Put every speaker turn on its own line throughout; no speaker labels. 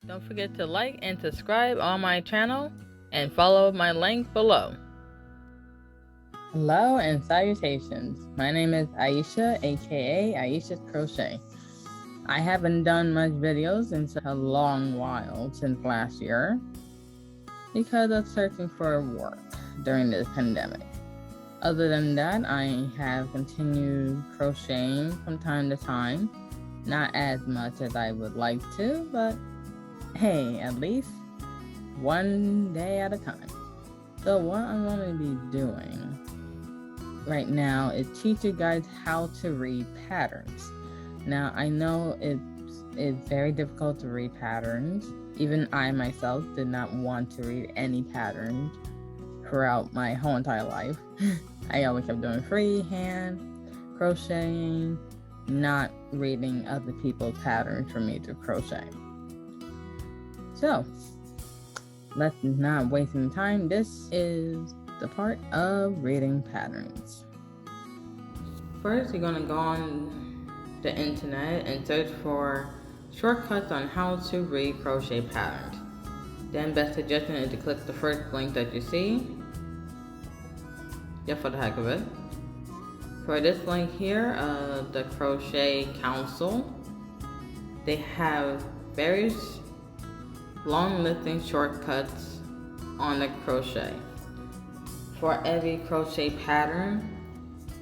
Don't forget to like and subscribe on my channel and follow my link below. Hello and salutations. My name is Aisha, aka Aisha's Crochet. I haven't done much videos in such a long while since last year because of searching for work during this pandemic. Other than that, I have continued crocheting from time to time. Not as much as I would like to, but hey, at least one day at a time. So what I'm going to be doing right now is teach you guys how to read patterns. Now, I know it's very difficult to read patterns. Even I myself did not want to read any patterns throughout my whole entire life. I always kept doing freehand, crocheting, not reading other people's patterns for me to crochet. So, let's not waste any time. This is the part of reading patterns. First, you're going to go on the internet and search for shortcuts on how to read crochet patterns. Then, best suggestion is to click the first link that you see, just for the heck of it. For this link here, the Crochet Council, they have various long listing shortcuts on the crochet. For every crochet pattern,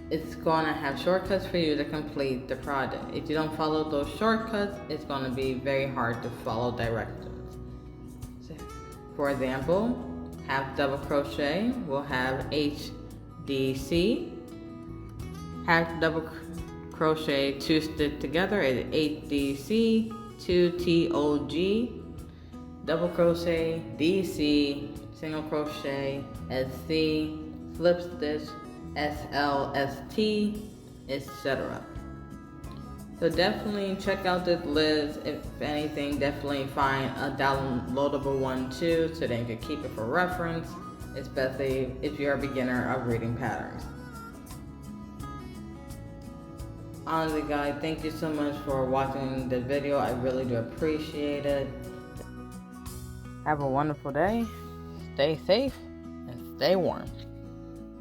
it's going to have shortcuts for you to complete the project. If you don't follow those shortcuts, it's going to be very hard to follow directions. So, for example, half double crochet will have HDC. Half double crochet 2 stitch together is HDC, 2 TOG, double crochet DC, single crochet SC, slip stitch SLST, etc. So definitely check out this list. If anything, definitely find a downloadable one too, so then you can keep it for reference, especially if you're a beginner of reading patterns. Honestly guys, thank you so much for watching the video. I really do appreciate it. Have a wonderful day. Stay safe and stay warm.